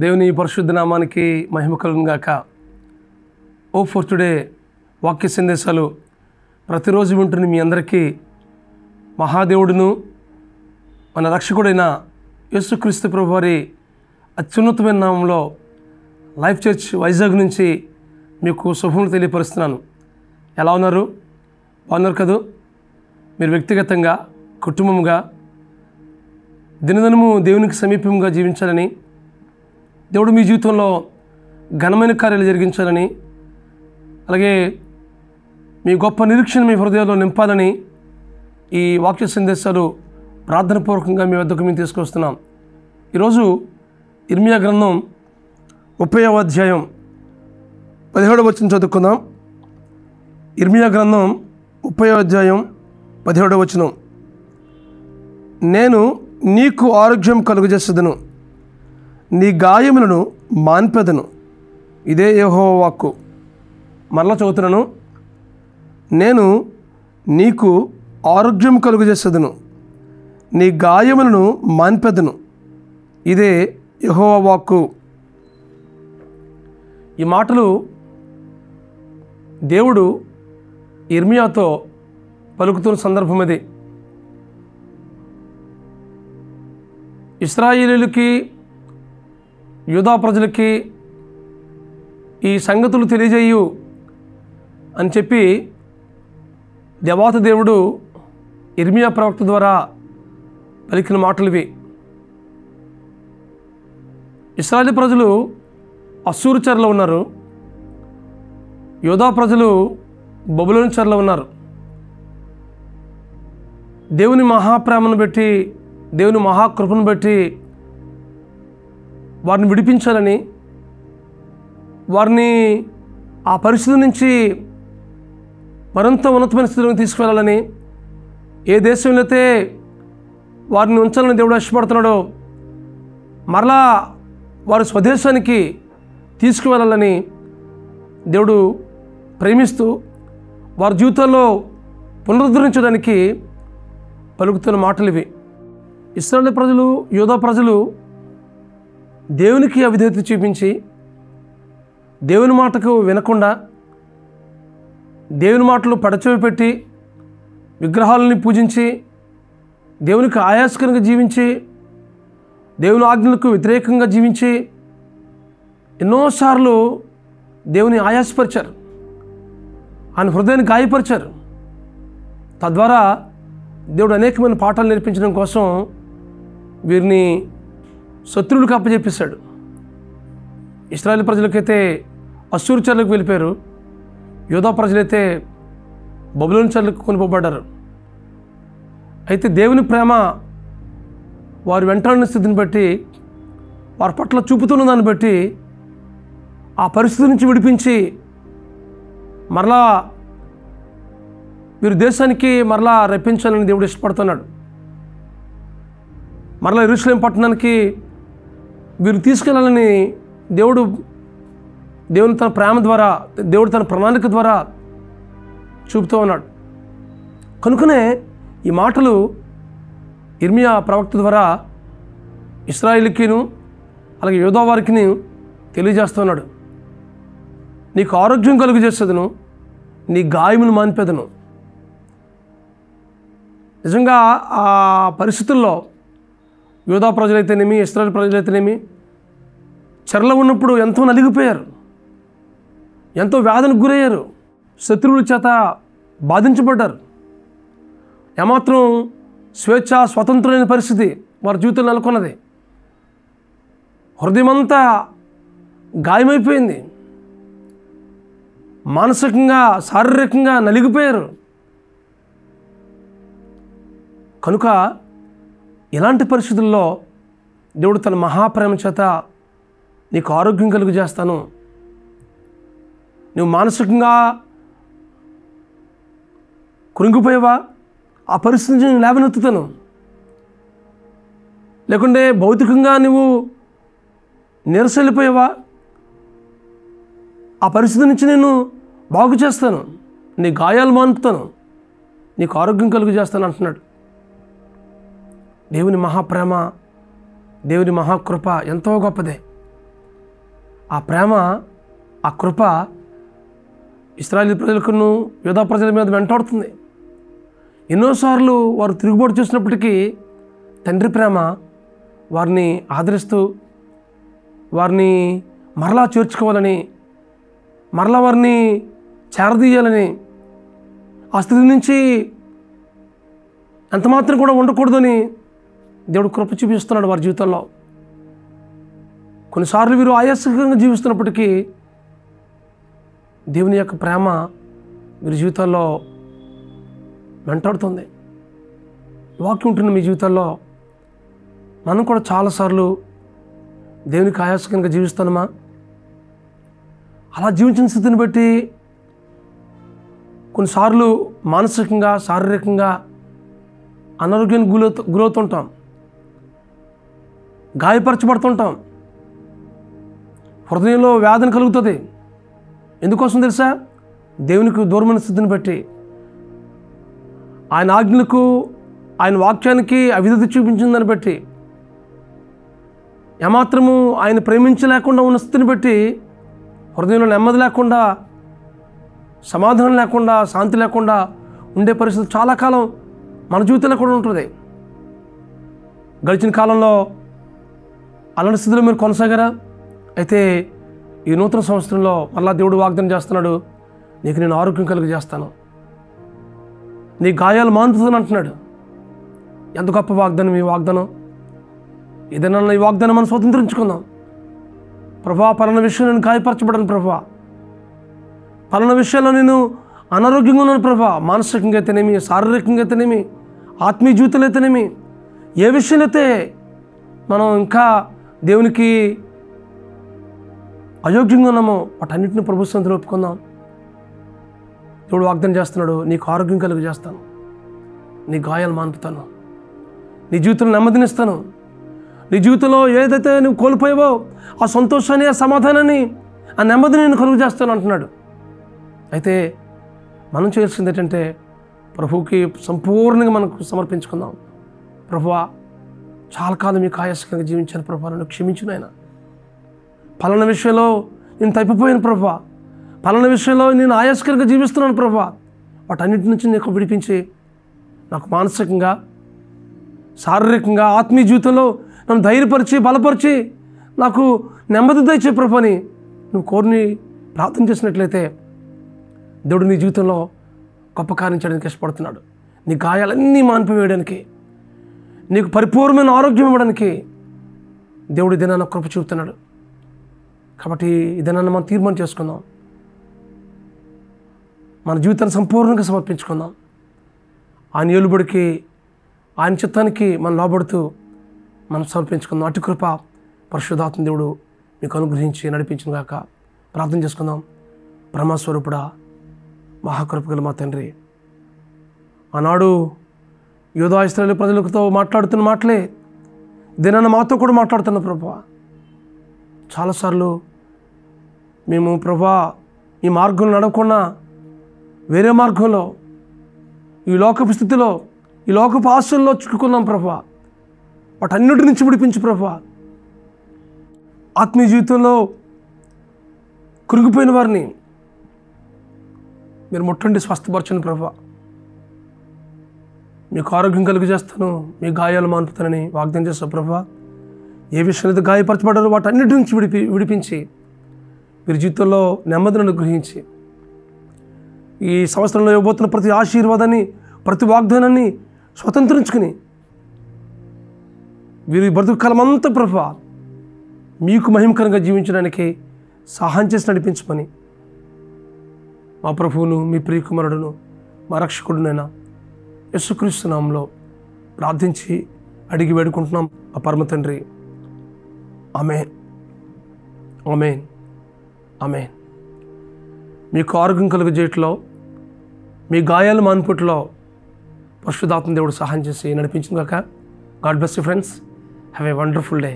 దేవుని పరిశుద్ధ నామానికి మహిమ కలుగును గాక. ఓ ఫర్ టుడే వాక్య సందేశాలు ప్రతిరోజు వింటున్న మీ అందరికీ మహాదేవుడును మన రక్షకుడైన యేసుక్రీస్తు ప్రభు వారి అత్యున్నతమైన నామంలో లైఫ్ చర్చ్ వైజాగ్ నుంచి మీకు శుభములు తెలియపరుస్తున్నాను. ఎలా ఉన్నారు? బాగున్నారు కదూ? మీరు వ్యక్తిగతంగా, కుటుంబంగా దినదినము దేవునికి సమీపంగా జీవించాలని, దేవుడు మీ జీవితంలో ఘనమైన కార్యాలు జరిగించాలని, అలాగే మీ గొప్ప నిరీక్షణ మీ హృదయాల్లో నింపాలని ఈ వాక్య సందేశాలు ప్రార్థనపూర్వకంగా మీ వద్దకు మేము తీసుకొస్తున్నాం. ఈరోజు ఇర్మియా గ్రంథం 30వ అధ్యాయం 17వ వచనం చదువుకుందాం. ఇర్మియా గ్రంథం 30వ అధ్యాయం 17వ వచనం. నేను నీకు ఆరోగ్యం కలుగజేసేదను, నీ గాయములను మాన్పెదను, ఇదే యెహోవా వాక్కు. మరలా చదువుతున్నాను. నేను నీకు ఆరోగ్యం కలుగజేసేదను, నీ గాయములను మాన్పెదను, ఇదే యెహోవా వాక్కు. ఈ మాటలు దేవుడు ఇర్మియాతో పలుకుతున్న సందర్భం ఇది. ఇశ్రాయేలీయులకి, యూదా ప్రజలకి ఈ సంగతులు తెలియజేయు అని చెప్పి దేవాత దేవుడు ఇర్మియా ప్రవక్త ద్వారా పలికిన మాటలు ఇవి. ఇశ్రాయేలు ప్రజలు అష్షూరు చెరలో ఉన్నారు, యూదా ప్రజలు బబులోను చెరలో ఉన్నారు. దేవుని మహాప్రేమను బట్టి, దేవుని మహాకృపను బట్టి వారిని విడిపించాలని, వారిని ఆ పరిస్థితి నుంచి మరింత ఉన్నతమైన స్థితిలోకి తీసుకువెళ్ళాలని, ఏ దేశంలో అయితే వారిని ఉంచాలని దేవుడు ఇష్టపడుతున్నాడో మరలా వారి స్వదేశానికి తీసుకువెళ్ళాలని దేవుడు ప్రేమిస్తూ వారి జీవితాల్లో పునరుద్ధరించడానికి పలుకుతున్న మాటలు ఇవి. ఇశ్రాయేలు ప్రజలు, యూదా ప్రజలు దేవునికి అవిధేయత చూపించి, దేవుని మాటకు వినకుండా, దేవుని మాటలు పడచెవి పెట్టి, విగ్రహాలని పూజించి, దేవునికి ఆయాస్కరంగా జీవించి, దేవుని ఆజ్ఞలకు వ్యతిరేకంగా జీవించి ఎన్నోసార్లు దేవుని ఆయాసపరిచారు, ఆయన హృదయాన్ని గాయపరిచారు. తద్వారా దేవుడు అనేకమైన పాఠాలు నేర్పించడం కోసం వీరిని శత్రువులకు అప్పచెప్పేశాడు. ఇశ్రాయేలు ప్రజలకైతే అష్షూరు చెరలకు వెళ్ళిపోయారు, యూదా ప్రజలైతే బబులోను చెరలకు కొనిపోబడ్డారు. అయితే దేవుని ప్రేమ వారు వెంటాడిన స్థితిని బట్టి, వారి పట్ల చూపుతున్న దాన్ని బట్టి ఆ పరిస్థితి నుంచి విడిపించి మరలా వీరు దేశానికి మరలా రప్పించాలని దేవుడు ఇష్టపడుతున్నాడు. మరలా యెరూషలేము పట్టణానికి వీరు తీసుకెళ్ళాలని దేవుని తన ప్రేమ ద్వారా, దేవుడు తన ప్రణాళిక ద్వారా చూపుతూ ఉన్నాడు. కనుకనే ఈ మాటలు ఇర్మియా ప్రవక్త ద్వారా ఇశ్రాయేలుకిను అలాగే యూదా వారికి తెలియజేస్తున్నాడు. నీకు ఆరోగ్యం కలుగజేసేదను, నీ గాయమును మాన్పెదను. నిజంగా ఆ పరిస్థితుల్లో యూదా ప్రజలైతేనేమి, ఇశ్రాయేలు ప్రజలైతేనేమి చెరలో ఉన్నప్పుడు ఎంతో నలిగిపోయారు, ఎంతో వ్యాధులకు గురయ్యారు, శత్రువుల చేత బాధించబడ్డారు. ఏమాత్రం స్వేచ్ఛ, స్వతంత్రమైన పరిస్థితి వారి జీవితంలో నెలకొన్నది. హృదయమంతా గాయమైపోయింది, మానసికంగా, శారీరకంగా నలిగిపోయారు. కనుక ఇలాంటి పరిస్థితుల్లో దేవుడు తన మహాప్రేమ చేత నీకు ఆరోగ్యం కలుగు చేస్తాను, నువ్వు మానసికంగా కృంగిపోయావా, ఆ పరిస్థితి నుంచి నేను లేవనెత్తుతాను, లేకుంటే భౌతికంగా నువ్వు నీరసెళ్ళిపోయావా, ఆ పరిస్థితి నుంచి నేను బాగు చేస్తాను, నీ గాయాలు మాన్పుతాను, నీకు ఆరోగ్యం కలుగు చేస్తాను అంటున్నాడు. దేవుని మహాప్రేమ, దేవుని మహాకృప ఎంతో గొప్పదే. ఆ ప్రేమ, ఆ కృప ఇశ్రాయేలు ప్రజలకును యూదా ప్రజల మీద వెంటాడుతుంది. ఎన్నోసార్లు వారు తిరుగుబాటు చేసినప్పటికీ తండ్రి ప్రేమ వారిని ఆదరిస్తూ వారిని మరలా చేర్చుకోవాలని, మరలా వారిని చేరదీయాలని, ఆ స్థితి నుంచి ఎంతమాత్రం కూడా ఉండకూడదని దేవుడు కృప చూపిస్తున్నాడు వారి జీవితంలో. కొన్నిసార్లు వీరు ఆయాసకరంగా జీవిస్తున్నప్పటికీ దేవుని యొక్క ప్రేమ వీరి జీవితాల్లో వెంటాడుతుంది. వాక్యం ఉంటున్న మీ జీవితాల్లో మనం కూడా చాలాసార్లు దేవునికి ఆయాసకంగా జీవిస్తామా? అలా జీవించిన స్థితిని బట్టి కొన్నిసార్లు మానసికంగా, శారీరకంగా అనారోగ్యానికి గురవుతుంటాం, గాయపరచబడుతుంటాం, హృదయంలో వ్యాధిని కలుగుతుంది. ఎందుకోసం తెలుసా? దేవునికి దూరమైన స్థితిని బట్టి, ఆయన ఆజ్ఞలకు, ఆయన వాక్యానికి అవిధేయత చూపించిందని బట్టి, ఏమాత్రము ఆయన ప్రేమించలేకుండా ఉన్న స్థితిని బట్టి హృదయంలో నెమ్మది లేకుండా, సమాధానం లేకుండా, శాంతి లేకుండా ఉండే పరిస్థితి చాలా కాలం మన జీవితంలో కూడా ఉంటుంది. గడిచిన కాలంలో అలాంటి స్థితిలో మీరు కొనసాగారా? అయితే ఈ నూతన సంవత్సరంలో మళ్ళా దేవుడు వాగ్దానం చేస్తున్నాడు, నీకు నేను ఆరోగ్యం కలిగజేస్తాను, నీ గాయాలు మాన్పుతాను అంటున్నాడు. ఎంత గొప్ప వాగ్దానం ఈ వాగ్దానం! ఏదైనా ఈ వాగ్దానం మనం స్వతంత్రించుకుందాం. ప్రభా, పలానా విషయం నేను గాయపరచబడను ప్రభా, పలానా విషయాల్లో నేను అనారోగ్యంగా ఉన్నాను ప్రభా, మానసికంగా అయితేనేమి, శారీరకంగా అయితేనేమి, ఆత్మీయ జీవితంలో అయితేనేమి, ఏ విషయంలో అయితే మనం ఇంకా దేవునికి అయోగ్యంగా ఉన్నామో వాటన్నిటిని ప్రభు సన్నిధిలో ఒప్పుకుందాం. దేవుడు వాగ్దానం చేస్తున్నాడు, నీకు ఆరోగ్యం కలుగజేస్తాను, నీ గాయాలు మాన్పుతాను, నీ జీవితంలో నెమ్మదినిస్తాను, నీ జీవితంలో ఏదైతే నువ్వు కోల్పోయావో ఆ సంతోషాన్ని, ఆ సమాధానాన్ని, ఆ నెమ్మదిని నేను కలుగజేస్తాను అంటున్నాడు. అయితే మనం చేయాల్సింది ఏంటంటే ప్రభువుకి సంపూర్ణంగా మనకు సమర్పించుకుందాం. ప్రభువా, చాలా కాలం మీకు ఆయాసకంగా జీవించాను ప్రభా, నన్ను క్షమించు నాయన. పలానా విషయంలో నేను తప్పిపోయాను ప్రభా, పలానా విషయంలో నేను ఆయాసకరంగా జీవిస్తున్నాను ప్రభా, వాటన్నిటి నుంచి నీకు విడిపించి నాకు మానసికంగా, శారీరకంగా, ఆత్మీయ జీవితంలో నన్ను ధైర్యపరిచి, బలపరిచి నాకు నెమ్మది దయచే ప్రభు అని నువ్వు కోరిని ప్రార్థన చేసినట్లయితే దేవుడు నీ జీవితంలో గొప్ప కార్యం చేయడానికి ఇష్టపడుతున్నాడు. నీ గాయాలన్నీ మాన్పివేయడానికి, నీకు పరిపూర్ణమైన ఆరోగ్యం ఇవ్వడానికి దేవుడు ఇదేనా కృప చూపుతున్నాడు. కాబట్టి ఇదేనా మనం తీర్మానం చేసుకుందాం, మన జీవితాన్ని సంపూర్ణంగా సమర్పించుకుందాం. ఆయన ఏలుబడికి, ఆయన చిత్తానికి మనం లోబడుతూ మనం సమర్పించుకుందాం. అటు కృప పరిశుద్ధాత్మ దేవుడు మీకు అనుగ్రహించి నడిపించిన గాక. ప్రార్థన చేసుకుందాం. బ్రహ్మస్వరూపుడా, మహాకృపగల మా తండ్రి, ఆనాడు యూదా ఇశ్రాయేలు ప్రజలతో మాట్లాడుతున్న మాటలే ఇదేనా మాతో కూడా మాట్లాడుతున్న ప్రభువా. చాలాసార్లు మేము ప్రభువా ఈ మార్గంలో నడవకుండా వేరే మార్గంలో, ఈ లోకపు స్థితిలో, ఈ లోకపు ఆశల్లో చిక్కుకున్నాం ప్రభువా. వాటన్నిటి నుంచి విడిపించు ప్రభువా. ఆత్మీయ జీవితంలో కురిగిపోయిన వారిని మీరు ముట్టండి, స్వస్థపరచండి ప్రభువా. మీకు ఆరోగ్యం కలుగజేస్తాను, మీ గాయాలు మాన్పుతానని వాగ్దానం చేస్తాను ప్రభువా. ఏ విషయంలో అయితే గాయపరచబడ్డారో వాటన్నిటి నుంచి విడిపించి మీరు జీవితంలో నెమ్మదిని అనుగ్రహించి ఈ సంవత్సరంలో ఇవ్వబోతున్న ప్రతి ఆశీర్వాదాన్ని, ప్రతి వాగ్దానాన్ని స్వతంత్రించుకుని వీరి బ్రతుకు కాలమంతా ప్రభువా మీకు మహిమకరంగా జీవించడానికి సహాయం చేసి నడిపించమని మా ప్రభువును, మీ ప్రియకుమారుడును, మా రక్షకుడునైనా యేసుక్రీస్తు నామములో ప్రార్థించి అడిగి వేడుకుంటున్నాం ఆ పరమ తండ్రి. ఆమేన్, ఆమేన్, ఆమేన్. మీకు ఆరోగ్యం కలుగజేయట్లో, మీ గాయాలు మాన్పుట్లో పరిశుద్ధాత్మ దేవుడు సహాయం చేసి నడిపించుగాక. God bless you friends. Have a wonderful day.